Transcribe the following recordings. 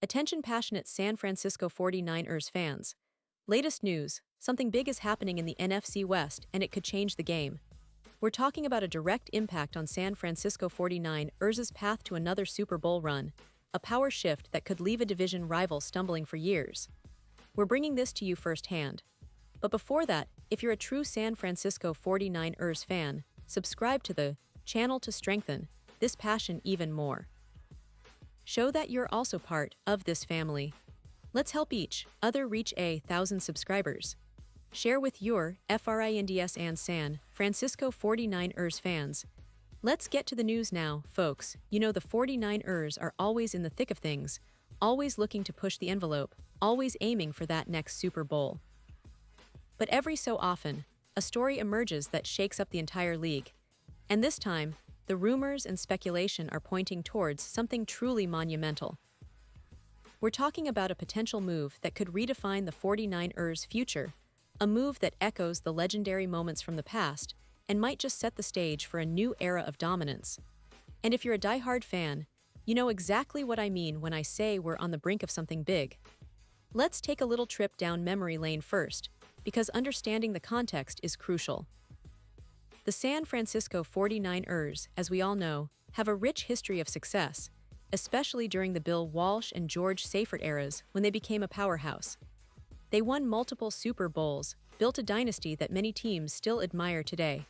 Attention passionate San Francisco 49ers fans. Latest news, something big is happening in the NFC West and it could change the game. We're talking about a direct impact on San Francisco 49ers' path to another Super Bowl run, a power shift that could leave a division rival stumbling for years. We're bringing this to you firsthand. But before that, if you're a true San Francisco 49ers fan, subscribe to the channel to strengthen this passion even more. Show that you're also part of this family. Let's help each other reach 1,000 subscribers. Share with your friends and San Francisco 49ers fans. Let's get to the news now, folks. You know the 49ers are always in the thick of things, always looking to push the envelope, always aiming for that next Super Bowl. But every so often, a story emerges that shakes up the entire league. And this time, the rumors and speculation are pointing towards something truly monumental. We're talking about a potential move that could redefine the 49ers' future, a move that echoes the legendary moments from the past and might just set the stage for a new era of dominance. And if you're a diehard fan, you know exactly what I mean when I say we're on the brink of something big. Let's take a little trip down memory lane first, because understanding the context is crucial. The San Francisco 49ers, as we all know, have a rich history of success, especially during the Bill Walsh and George Seifert eras when they became a powerhouse. They won multiple Super Bowls, built a dynasty that many teams still admire today.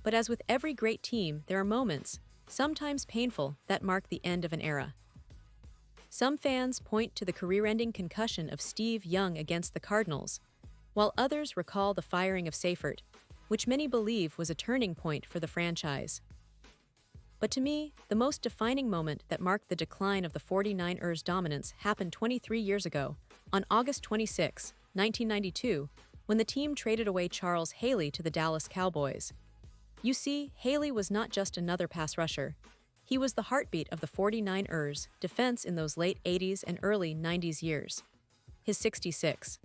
But as with every great team, there are moments, sometimes painful, that mark the end of an era. Some fans point to the career-ending concussion of Steve Young against the Cardinals, while others recall the firing of Seifert, which many believe was a turning point for the franchise. But to me, the most defining moment that marked the decline of the 49ers' dominance happened 23 years ago, on August 26, 1992, when the team traded away Charles Haley to the Dallas Cowboys. You see, Haley was not just another pass rusher. He was the heartbeat of the 49ers' defense in those late 80s and early 90s years. His 66.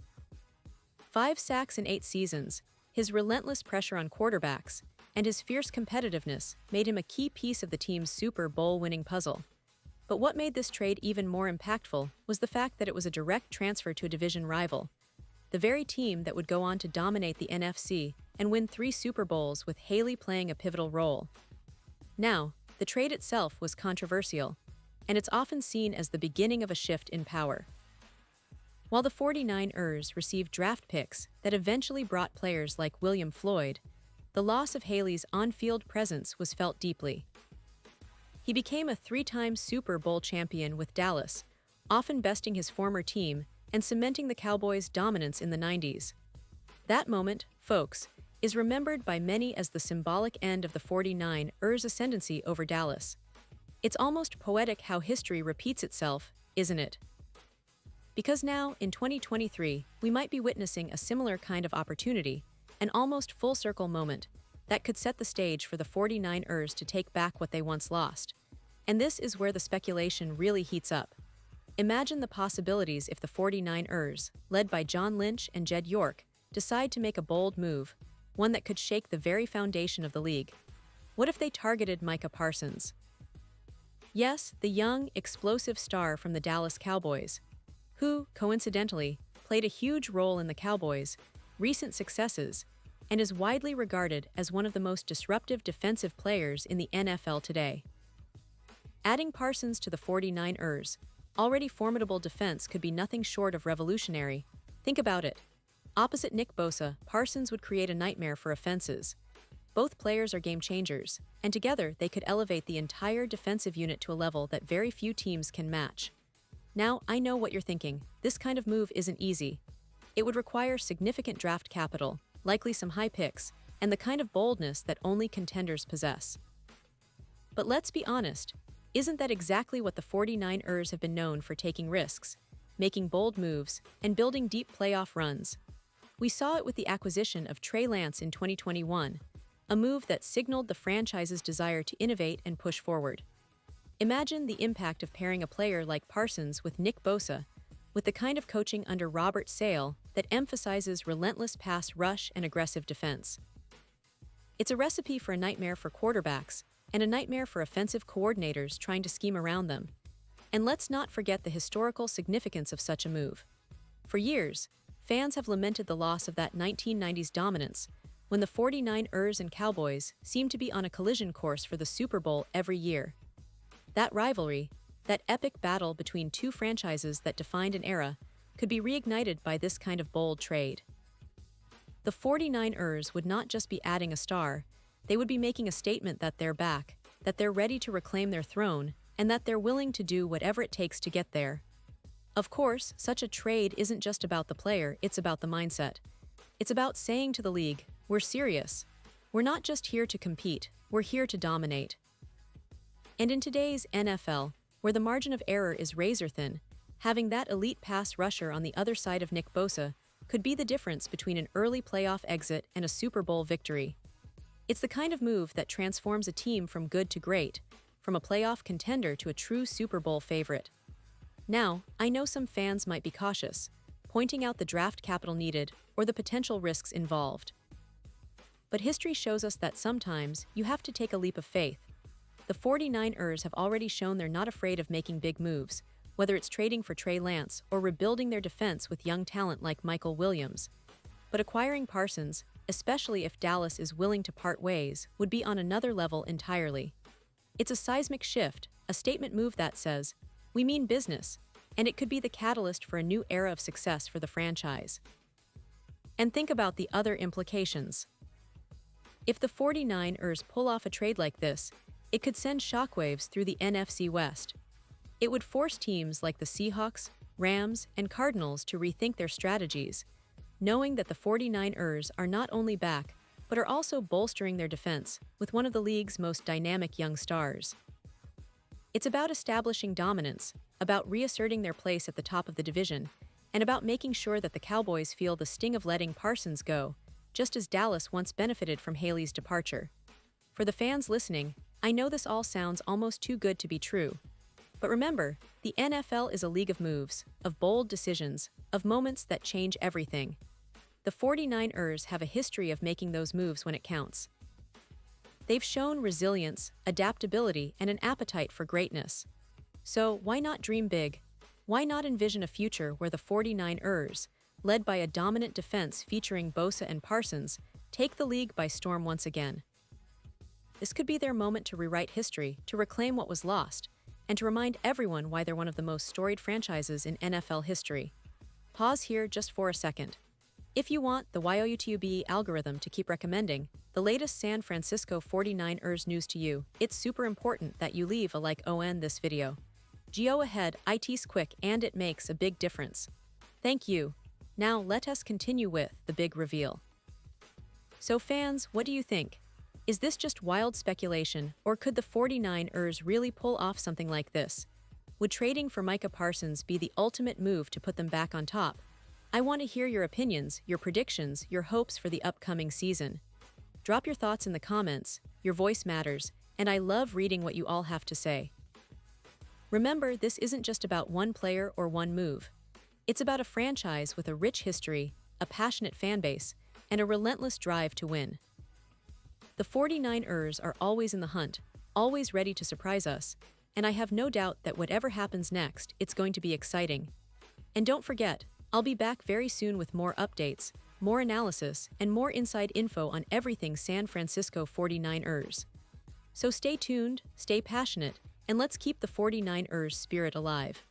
5 sacks in 8 seasons, his relentless pressure on quarterbacks, and his fierce competitiveness made him a key piece of the team's Super Bowl-winning puzzle. But what made this trade even more impactful was the fact that it was a direct transfer to a division rival, the very team that would go on to dominate the NFC and win 3 Super Bowls with Haley playing a pivotal role. Now, the trade itself was controversial, and it's often seen as the beginning of a shift in power. While the 49ers received draft picks that eventually brought players like William Floyd, the loss of Haley's on-field presence was felt deeply. He became a 3-time Super Bowl champion with Dallas, often besting his former team and cementing the Cowboys' dominance in the 90s. That moment, folks, is remembered by many as the symbolic end of the 49ers' ascendancy over Dallas. It's almost poetic how history repeats itself, isn't it? Because now, in 2023, we might be witnessing a similar kind of opportunity, an almost full-circle moment, that could set the stage for the 49ers to take back what they once lost. And this is where the speculation really heats up. Imagine the possibilities if the 49ers, led by John Lynch and Jed York, decide to make a bold move, one that could shake the very foundation of the league. What if they targeted Micah Parsons? Yes, the young, explosive star from the Dallas Cowboys, who, coincidentally, played a huge role in the Cowboys' recent successes and is widely regarded as one of the most disruptive defensive players in the NFL today. Adding Parsons to the 49ers' already formidable defense could be nothing short of revolutionary. Think about it. Opposite Nick Bosa, Parsons would create a nightmare for offenses. Both players are game changers, and together they could elevate the entire defensive unit to a level that very few teams can match. Now, I know what you're thinking. This kind of move isn't easy. It would require significant draft capital, likely some high picks, and the kind of boldness that only contenders possess. But let's be honest, isn't that exactly what the 49ers have been known for: taking risks, making bold moves, and building deep playoff runs? We saw it with the acquisition of Trey Lance in 2021, a move that signaled the franchise's desire to innovate and push forward. Imagine the impact of pairing a player like Parsons with Nick Bosa, with the kind of coaching under Robert Sale that emphasizes relentless pass rush and aggressive defense. It's a recipe for a nightmare for quarterbacks and a nightmare for offensive coordinators trying to scheme around them. And let's not forget the historical significance of such a move. For years, fans have lamented the loss of that 1990s dominance, when the 49ers and Cowboys seemed to be on a collision course for the Super Bowl every year. That rivalry, that epic battle between two franchises that defined an era, could be reignited by this kind of bold trade. The 49ers would not just be adding a star, they would be making a statement that they're back, that they're ready to reclaim their throne, and that they're willing to do whatever it takes to get there. Of course, such a trade isn't just about the player, it's about the mindset. It's about saying to the league, we're serious. We're not just here to compete, we're here to dominate. And in today's NFL, where the margin of error is razor-thin, having that elite pass rusher on the other side of Nick Bosa could be the difference between an early playoff exit and a Super Bowl victory. It's the kind of move that transforms a team from good to great, from a playoff contender to a true Super Bowl favorite. Now, I know some fans might be cautious, pointing out the draft capital needed or the potential risks involved. But history shows us that sometimes you have to take a leap of faith. The 49ers have already shown they're not afraid of making big moves, whether it's trading for Trey Lance or rebuilding their defense with young talent like Michael Williams. But acquiring Parsons, especially if Dallas is willing to part ways, would be on another level entirely. It's a seismic shift, a statement move that says, we mean business, and it could be the catalyst for a new era of success for the franchise. And think about the other implications. If the 49ers pull off a trade like this, it could send shockwaves through the NFC West. It would force teams like the Seahawks, Rams, and Cardinals to rethink their strategies, knowing that the 49ers are not only back, but are also bolstering their defense with one of the league's most dynamic young stars. It's about establishing dominance, about reasserting their place at the top of the division, and about making sure that the Cowboys feel the sting of letting Parsons go, just as Dallas once benefited from Haley's departure. For the fans listening, I know this all sounds almost too good to be true. But remember, the NFL is a league of moves, of bold decisions, of moments that change everything. The 49ers have a history of making those moves when it counts. They've shown resilience, adaptability, and an appetite for greatness. So why not dream big? Why not envision a future where the 49ers, led by a dominant defense featuring Bosa and Parsons, take the league by storm once again? This could be their moment to rewrite history, to reclaim what was lost, and to remind everyone why they're one of the most storied franchises in NFL history. Pause here just for a second. If you want the YouTube algorithm to keep recommending the latest San Francisco 49ers news to you, it's super important that you leave a like on this video. Go ahead, it's quick and it makes a big difference. Thank you. Now let us continue with the big reveal. So fans, what do you think? Is this just wild speculation, or could the 49ers really pull off something like this? Would trading for Micah Parsons be the ultimate move to put them back on top? I want to hear your opinions, your predictions, your hopes for the upcoming season. Drop your thoughts in the comments, your voice matters, and I love reading what you all have to say. Remember, this isn't just about one player or one move. It's about a franchise with a rich history, a passionate fan base, and a relentless drive to win. The 49ers are always in the hunt, always ready to surprise us, and I have no doubt that whatever happens next, it's going to be exciting. And don't forget, I'll be back very soon with more updates, more analysis, and more inside info on everything San Francisco 49ers. So stay tuned, stay passionate, and let's keep the 49ers spirit alive.